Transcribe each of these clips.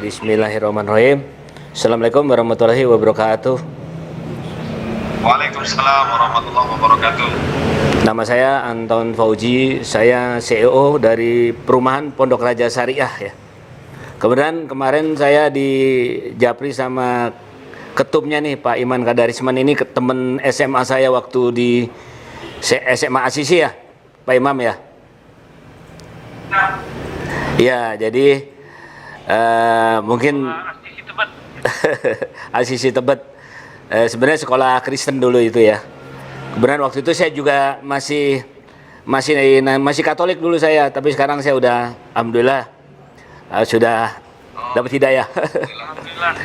Bismillahirrahmanirrahim. Assalamualaikum warahmatullahi wabarakatuh. Waalaikumsalam warahmatullahi wabarakatuh. Nama saya Anton Fauji, saya CEO dari Perumahan Pondok Raja Syariah ya. Kemudian kemarin saya di Japri sama ketumnya nih Pak Iman Kadarisman, ini teman SMA saya waktu di SMA Asisi ya, Pak Imam ya. Ya, jadi mungkin Asisi Tebet. Sebenarnya sekolah Kristen dulu itu ya. Kemudian waktu itu saya juga masih Katolik dulu saya, tapi sekarang saya udah alhamdulillah sudah dapat hidayah.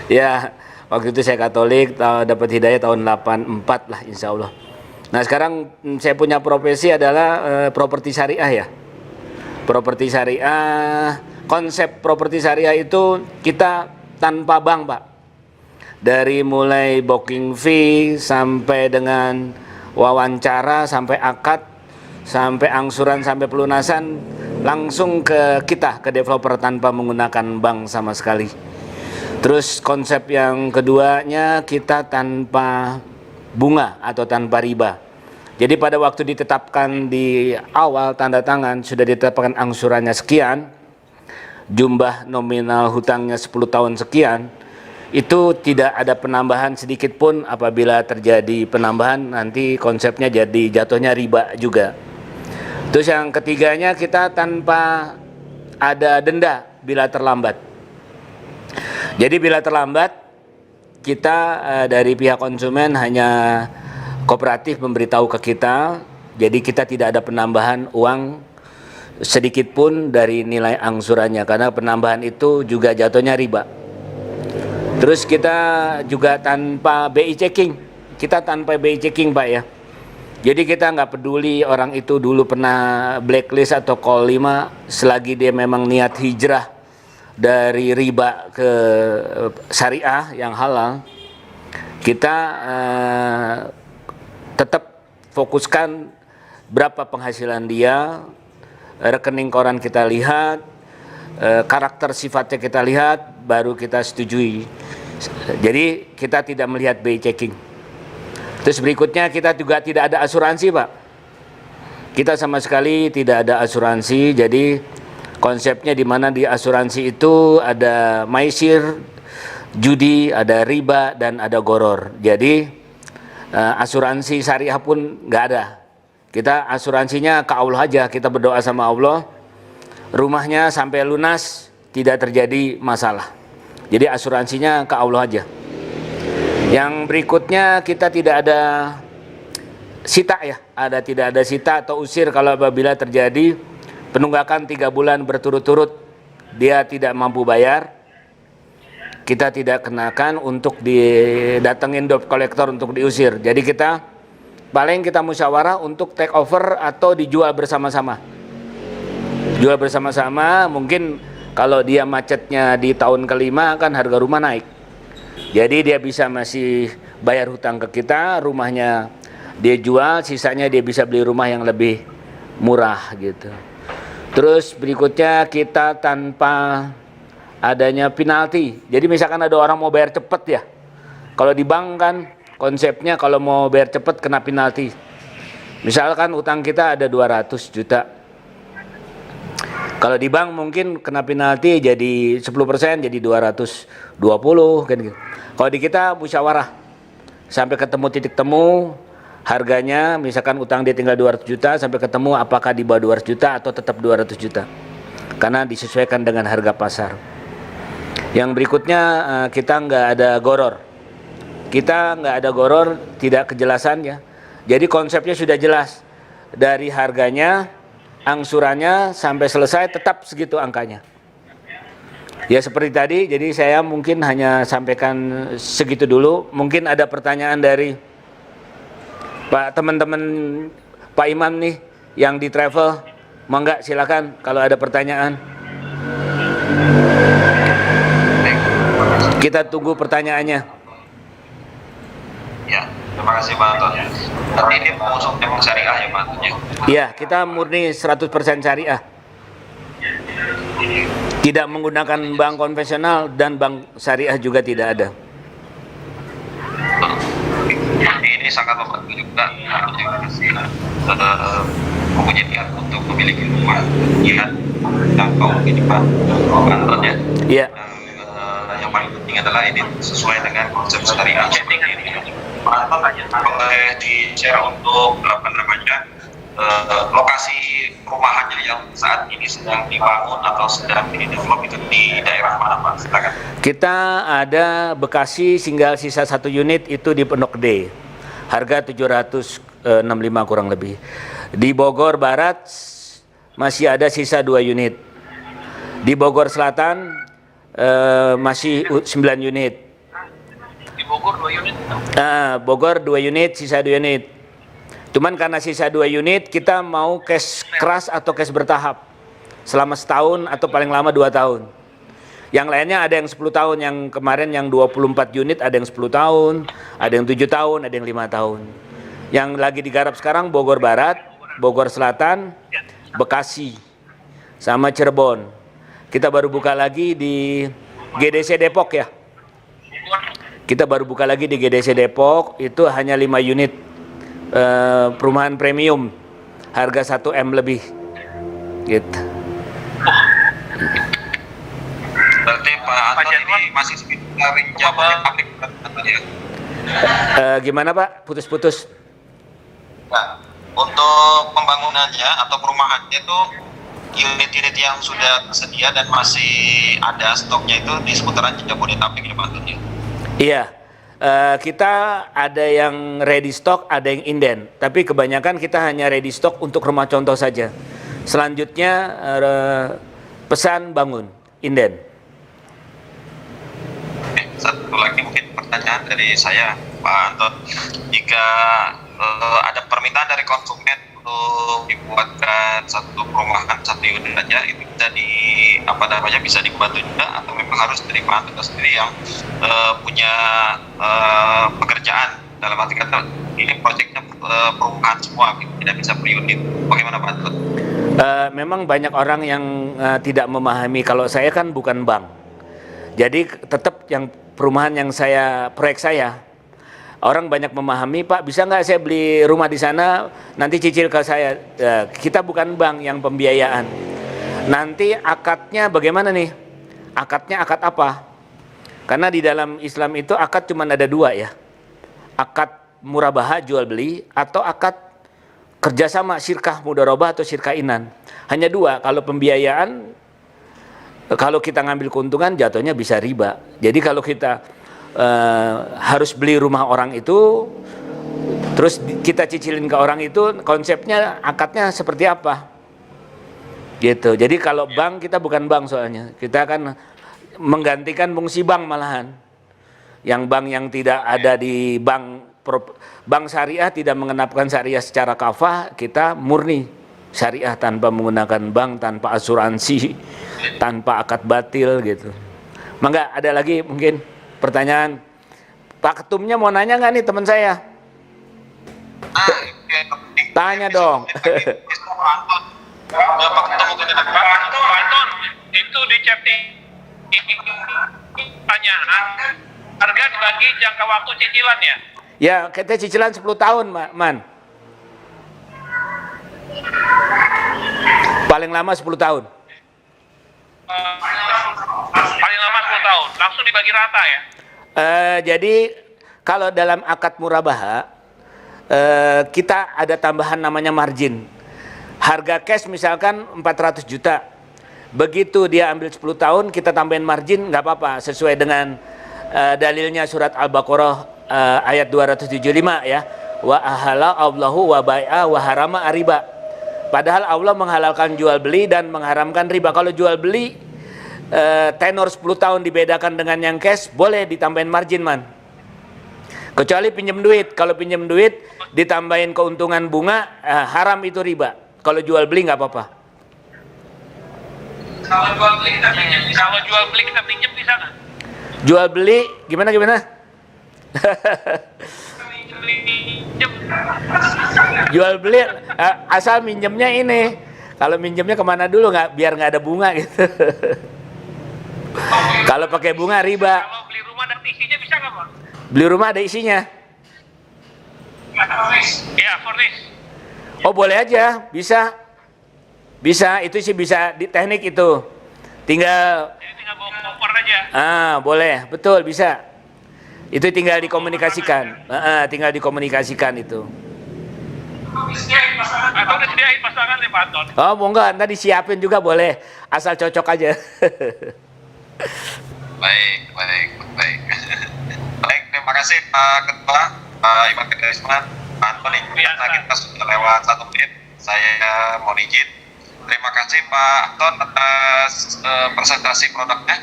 Ya, waktu itu saya Katolik, dapat hidayah tahun 84 lah insya Allah. Nah sekarang saya punya profesi adalah properti syariah ya. Properti syariah, konsep properti syariah itu kita tanpa bank Pak. Dari mulai booking fee sampai dengan wawancara, sampai akad, sampai angsuran, sampai pelunasan langsung ke kita, ke developer tanpa menggunakan bank sama sekali. Terus konsep yang keduanya kita tanpa bunga atau tanpa riba. Jadi pada waktu ditetapkan di awal tanda tangan sudah ditetapkan angsurannya sekian, jumlah nominal hutangnya 10 tahun sekian, itu tidak ada penambahan sedikit pun. Apabila terjadi penambahan nanti konsepnya jadi jatuhnya riba juga. Terus yang ketiganya kita tanpa ada denda bila terlambat. Jadi bila terlambat kita dari pihak konsumen hanya kooperatif memberitahu ke kita, jadi kita tidak ada penambahan uang sedikit pun dari nilai angsurannya, karena penambahan itu juga jatuhnya riba. Terus kita juga tanpa BI checking, kita tanpa BI checking Pak ya. Jadi kita nggak peduli orang itu dulu pernah blacklist atau call 5, selagi dia memang niat hijrah dari riba ke syariah yang halal, kita tetap fokuskan berapa penghasilan dia, rekening koran kita lihat, karakter sifatnya kita lihat, baru kita setujui. Jadi kita tidak melihat BI checking. Terus berikutnya kita juga tidak ada asuransi Pak. Kita sama sekali tidak ada asuransi. Jadi konsepnya di mana di asuransi itu ada maisir, judi, ada riba, dan ada goror. Jadi asuransi syariah pun nggak ada. Kita asuransinya ke Allah aja. Kita berdoa sama Allah, rumahnya sampai lunas tidak terjadi masalah. Jadi asuransinya ke Allah aja. Yang berikutnya kita tidak ada sita ya, tidak ada sita atau usir kalau apabila terjadi penunggakan 3 bulan berturut-turut dia tidak mampu bayar, kita tidak kenakan untuk didatengin debt collector untuk diusir. Jadi kita paling kita musyawarah untuk take over atau dijual bersama-sama. Jual bersama-sama, mungkin kalau dia macetnya di tahun kelima kan harga rumah naik. Jadi dia bisa masih bayar hutang ke kita, rumahnya dia jual, sisanya dia bisa beli rumah yang lebih murah gitu. Terus berikutnya kita tanpa adanya penalti. Jadi misalkan ada orang mau bayar cepet ya. Kalau di bank kan konsepnya kalau mau bayar cepet kena penalti. Misalkan utang kita ada 200 juta. Kalau di bank mungkin kena penalti jadi 10% jadi 220 kan gitu. Kalau di kita musyawarah sampai ketemu titik temu harganya, misalkan utang dia tinggal 200 juta sampai ketemu apakah di bawah 200 juta atau tetap 200 juta. Karena disesuaikan dengan harga pasar. Yang berikutnya kita nggak ada goror. Kita nggak ada goror, tidak kejelasan ya. Jadi konsepnya sudah jelas. Dari harganya, angsurannya sampai selesai tetap segitu angkanya. Ya seperti tadi, jadi saya mungkin hanya sampaikan segitu dulu. Mungkin ada pertanyaan dari Pak teman-teman Pak Imam nih yang di travel. Mangga silakan kalau ada pertanyaan. Kita tunggu pertanyaannya. Ya, terima kasih Pak Anton. Tapi ini mengusung memang syariah ya Pak Anton ya? Iya, kita murni 100% syariah. Tidak menggunakan bank konvensional dan bank syariah juga tidak ada. Ini sangat membantu juga yang masih mempunyai niat untuk memiliki rumah, niat tanpa kehidupan kantornya. Iya. Yang paling penting adalah ini sesuai dengan konsep syariah. Boleh di-share untuk lokasi perumahannya yang saat ini sedang dibangun atau sedang di-develop itu di daerah mana, Pak? Silakan. Kita ada Bekasi tinggal sisa 1 unit itu di Pondok D. Harga 765 kurang lebih. Di Bogor Barat masih ada sisa 2 unit. Di Bogor Selatan masih 9 unit. Di Bogor 2 unit. Bogor 2 unit, sisa 2 unit. Cuman karena sisa 2 unit, kita mau cash keras atau cash bertahap. Selama setahun atau paling lama 2 tahun. Yang lainnya ada yang 10 tahun, yang kemarin yang 24 unit ada yang 10 tahun, ada yang 7 tahun, ada yang 5 tahun. Yang lagi digarap sekarang Bogor Barat, Bogor Selatan, Bekasi, sama Cirebon. Kita baru buka lagi di GDC Depok ya. Kita baru buka lagi di GDC Depok, itu hanya 5 unit perumahan premium, harga 1 M lebih gitu. Berarti Pak Anton ini masih sekitar Jabodetabek ya? Gimana Pak? Putus-putus. Nah, untuk pembangunannya atau perumahannya itu unit-unit yang sudah tersedia dan masih ada stoknya itu di seputaran Jabodetabek ya Pak Anton ya? Iya. Kita ada yang ready stock, ada yang inden. Tapi kebanyakan kita hanya ready stock untuk rumah contoh saja. Selanjutnya pesan bangun, inden. Satu lagi mungkin pertanyaan dari saya, Pak Anton. Jika ada permintaan dari konsumen untuk dibuatkan satu perumahan, satu unit saja, itu bisa bisa dibantu juga, atau memang harus dari Pak Anton sendiri yang punya pekerjaan, dalam arti kata ini proyeknya perumahan semua, tidak bisa per unit. Bagaimana Pak Anton? Memang banyak orang yang tidak memahami kalau saya kan bukan bank. Jadi tetap yang perumahan yang proyek saya, orang banyak memahami, Pak bisa nggak saya beli rumah di sana, nanti cicil ke saya. Kita bukan bank yang pembiayaan. Nanti akadnya bagaimana nih? Akadnya akad apa? Karena di dalam Islam itu akad cuma ada 2 ya. Akad murabaha jual beli atau akad kerjasama syirkah mudharabah atau syirkah inan. Hanya 2. Kalau pembiayaan, kalau kita ngambil keuntungan jatuhnya bisa riba. Jadi kalau kita harus beli rumah orang itu, terus kita cicilin ke orang itu, konsepnya akadnya seperti apa? Gitu. Jadi kalau bank, kita bukan bank soalnya. Kita akan menggantikan fungsi bank malahan. Yang bank yang tidak ada di bank syariah tidak mengenapkan syariah secara kafah, kita murni syariah tanpa menggunakan bank, tanpa asuransi, tanpa akad batil gitu. Mangga ada lagi mungkin pertanyaan. Pak Ketumnya mau nanya nggak nih teman saya? Tanya dong. Pak Anton, itu di chatting pertanyaan, harga dibagi jangka waktu cicilan ya? Ya, kita cicilan 10 tahun, Man. Paling lama 10 tahun. Paling lama 10 tahun, langsung dibagi rata ya? Jadi kalau dalam akad murabaha, kita ada tambahan namanya margin. Harga cash misalkan 400 juta. Begitu dia ambil 10 tahun, kita tambahin margin, nggak apa-apa. Sesuai dengan dalilnya surat Al-Baqarah ayat 275 ya. Wa ahala Allahu wa bai'a wa harama riba. Padahal Allah menghalalkan jual beli dan mengharamkan riba. Kalau jual beli tenor 10 tahun dibedakan dengan yang cash, boleh ditambahin margin, Man. Kecuali pinjam duit. Kalau pinjam duit ditambahin keuntungan bunga, haram itu riba. Kalau jual beli nggak apa-apa. Kalau jual beli kita pinjam bisa nggak? Jual beli gimana? Pinjam. Jual beli asal minjemnya ini. Kalau minjemnya kemana dulu nggak biar nggak ada bunga gitu. Kalau pakai bunga riba. Kalau beli rumah dan isinya bisa nggak Pak? Beli rumah ada isinya. Ya, furnish. Oh boleh aja, bisa. Bisa, itu sih bisa di teknik itu. Tinggal Jadi tinggal bawa koper aja. boleh, betul bisa. Itu tinggal dikomunikasikan. Tinggal dikomunikasikan itu. Atau udah sediain pasangan nih Pak Anton? Oh, mau nggak? Nanti disiapin juga boleh. Asal cocok aja. Baik. Baik, terima kasih Pak Ketua, Pak Iman Kedesman, Pak Antoni. Karena kita sudah lewat 1 menit, saya mohon izin. Terima kasih Pak Anton atas presentasi produknya.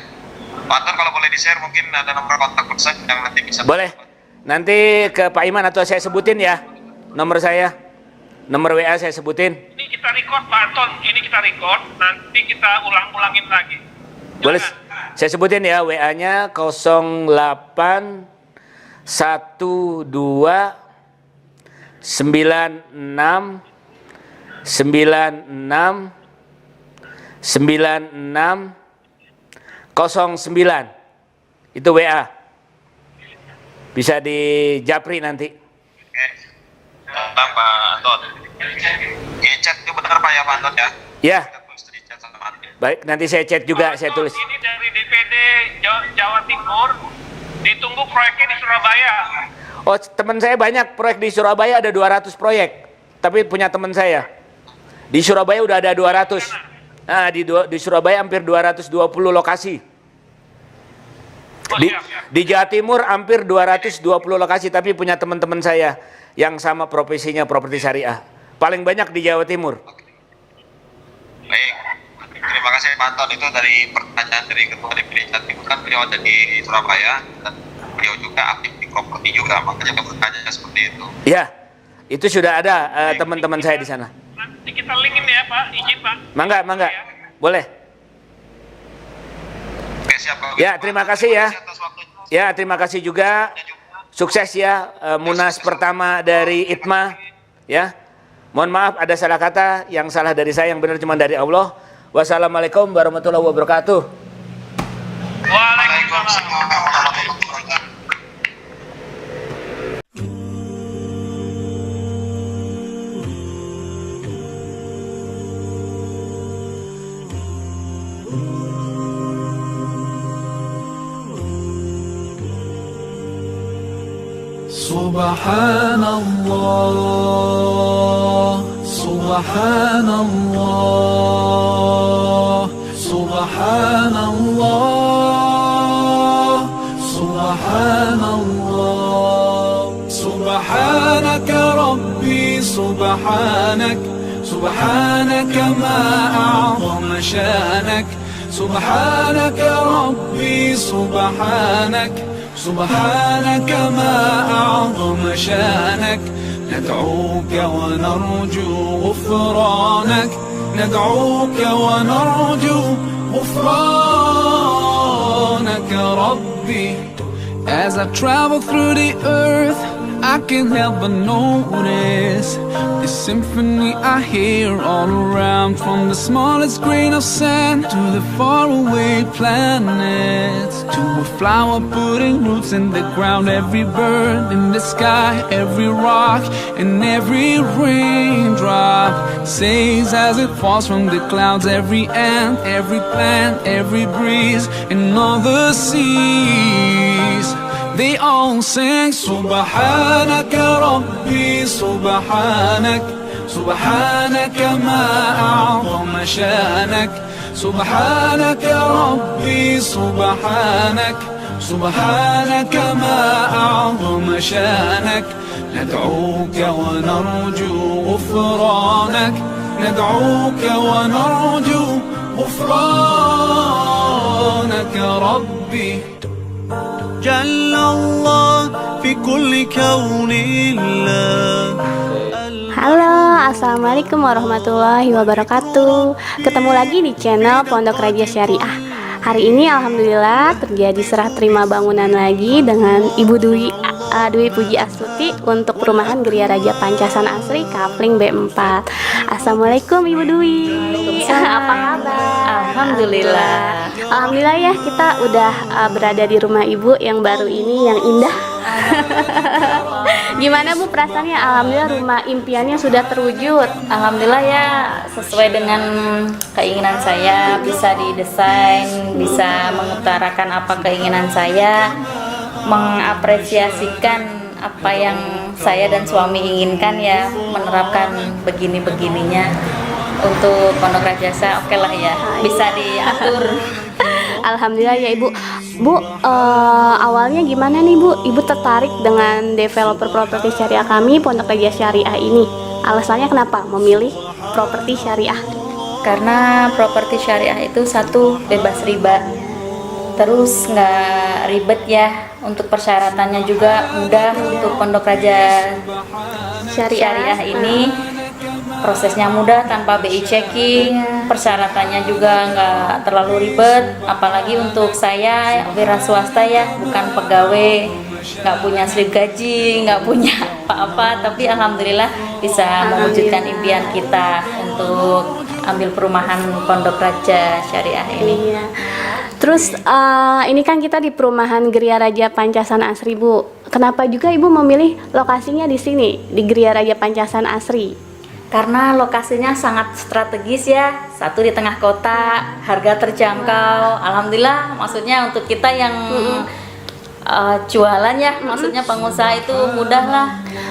Pak Anton kalau boleh di-share mungkin ada nomor kontak person yang nanti bisa. Boleh. Nanti ke Pak Iman atau saya sebutin ya nomor saya. Nomor WA saya sebutin. Ini kita record Pak Anton, ini kita record, nanti kita ulang-ulangin lagi. Boleh. Saya sebutin ya WA-nya 08 12 96 96 96 09. Itu WA. Bisa di japri nanti. Oke. Bang Pak Anton. Chat itu benar Pak ya Pak Anton ya? Ya. Kita tulis di chat sama admin. Baik, nanti saya chat juga, Pak saya Anton, tulis. Ini dari DPD Jawa Timur, ditunggu proyeknya di Surabaya. Oh, teman saya banyak proyek di Surabaya, ada 200 proyek. Tapi punya teman saya. Di Surabaya udah ada 200. Nah, di Surabaya hampir 220 lokasi. Oh, Di, siap, siap. di Jawa Timur hampir 220 lokasi, tapi punya teman-teman saya yang sama profesinya properti syariah. Paling banyak di Jawa Timur. Baik. Terima kasih Pak Anton, itu dari pertanyaan dari Ketua DPD Jatim, kan beliau ada di Surabaya dan beliau juga aktif di properti juga, makanya bertanya seperti itu. Ya, itu sudah ada teman-teman saya di sana. Nanti kita linkin ya Pak, izin Pak. Mangga, boleh. Oke, siap. Kalau Ya, gitu, terima Pak. kasih ya. Atas waktunya. Ya, terima kasih juga. Sukses ya Munas pertama dari ITMA ya. Mohon maaf ada salah kata, yang salah dari saya, yang benar cuma dari Allah. Wassalamualaikum warahmatullahi wabarakatuh. Waalaikumsalam. warahmatullahi wabarakatuh. Subhanallah, Subhanallah, Subhanallah, Subhanallah. Subhanaka Rabbi, Subhanak, Subhanaka ma a'zama shanak. Subhanaka Rabbi, Subhanak, سبحانك ما أعظم شانك. ندعوك ونرجو غفرانك، ندعوك ونرجو غفرانك ربي. As I travel through the earth, I can't help but notice the symphony I hear all around, from the smallest grain of sand to the faraway planets, to a flower putting roots in the ground, every bird in the sky, every rock and every raindrop says as it falls from the clouds, every ant, every plant, every breeze and all the seas. They all sing Subhanaka Rabbi, Subhanak, Subhanaka ma a'zama shanak. Subhanaka Rabbi, Subhanak, Subhanaka ma a'zama shanak. ندعوك ونرجو غفرانك، ندعوك ونرجو غفرانك ربي. جل الله في كل كون الله. Halo, assalamualaikum warahmatullahi wabarakatuh. Ketemu lagi di channel Pondok Raja Syariah. Hari ini alhamdulillah terjadi serah terima bangunan lagi dengan Ibu Dwi Dwi Puji Astuti untuk perumahan Geria Raja Pancasana Asri Kapling B4. Assalamualaikum Ibu Dwi. Apa kabar? Alhamdulillah. Alhamdulillah ya, kita udah berada di rumah Ibu yang baru ini, yang indah. Gimana Bu perasaannya? Alhamdulillah rumah impiannya sudah terwujud. Alhamdulillah ya, sesuai dengan keinginan saya, bisa didesain, bisa mengutarakan apa keinginan saya, mengapresiasikan apa yang saya dan suami inginkan ya, menerapkan begini-begininya untuk Pondok Rajasa. Oke lah ya, bisa diatur. Alhamdulillah ya Ibu. Bu, awalnya gimana nih Bu? Ibu tertarik dengan developer properti syariah kami, Pondok Raja Syariah ini. Alasannya kenapa memilih properti syariah? Karena properti syariah itu satu, bebas riba, terus nggak ribet ya, untuk persyaratannya juga mudah. Untuk Pondok Raja Syariah ini prosesnya mudah tanpa BI checking, persyaratannya juga nggak terlalu ribet. Apalagi untuk saya wira swasta ya, bukan pegawai, nggak punya slip gaji, nggak punya apa-apa, tapi alhamdulillah bisa mewujudkan impian kita untuk ambil perumahan Pondok Raja Syariah ini. Iya. Terus ini kan kita di perumahan Geria Raja Pancasana Asri Bu. Kenapa juga Ibu memilih lokasinya di sini, di Geria Raja Pancasana Asri? Karena lokasinya sangat strategis ya, satu di tengah kota, harga terjangkau. Alhamdulillah, maksudnya untuk kita yang jualan ya, maksudnya pengusaha itu mudah lah.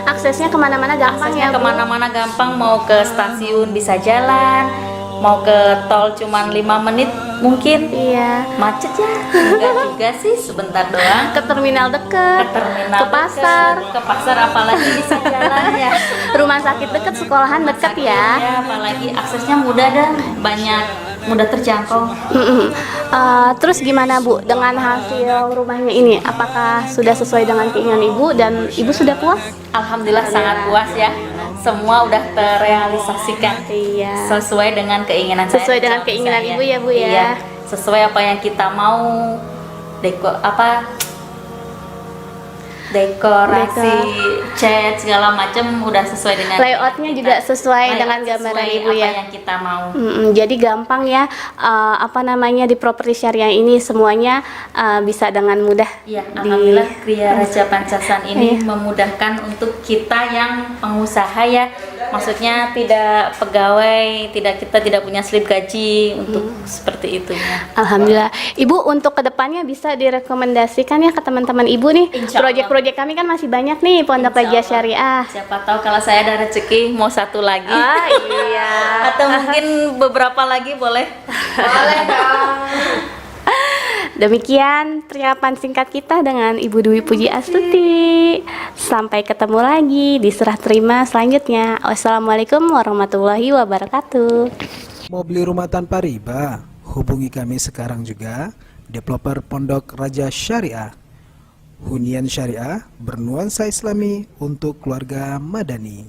Aksesnya kemana-mana gampang ya Bu? Kemana-mana gampang, mau ke stasiun bisa jalan, mau ke tol cuman 5 menit mungkin. Iya. Macet ya? Enggak juga sih, sebentar doang. Ke terminal dekat, Ke terminal ke pasar, deket, ke pasar apalagi bisa jalan ya. rumah sakit dekat, sekolahan dekat ya. Ya, apalagi aksesnya mudah dan banyak, mudah terjangkau. Terus gimana Bu dengan hasil rumahnya ini? Apakah sudah sesuai dengan keinginan Ibu dan Ibu sudah puas? Alhamdulillah sangat puas ya. Semua udah terrealisasikan. Iya. Sesuai dengan keinginan saya. Sesuai dengan keinginan Ibu ya, Bu, ya? Iya. Sesuai apa yang kita mau. Dekorasi, cat segala macam udah sesuai dengan Layoutnya juga sesuai dengan gambaran sesuai Ibu apa ya. yang kita mau. Jadi gampang ya, di properti syariah ini semuanya bisa dengan mudah. Iya, alhamdulillah Geria Raja Pancasana ini memudahkan untuk kita yang pengusaha ya. Maksudnya tidak pegawai, kita tidak punya slip gaji untuk seperti itu ya. Alhamdulillah. Ibu untuk kedepannya bisa direkomendasikan ya ke teman-teman Ibu nih. Insya Allah. Proyek-proyek kami kan masih banyak nih Pondok Raja Syariah. Siapa tahu kalau saya ada rezeki mau satu lagi. Ah iya. Atau mungkin beberapa lagi boleh. Boleh dong. Demikian percakapan singkat kita dengan Ibu Dwi Puji Astuti. Sampai ketemu lagi di serah terima selanjutnya. Wassalamualaikum warahmatullahi wabarakatuh. Mau beli rumah tanpa riba? Hubungi kami sekarang juga, developer Pondok Raja Syariah. Hunian syariah bernuansa Islami untuk keluarga madani.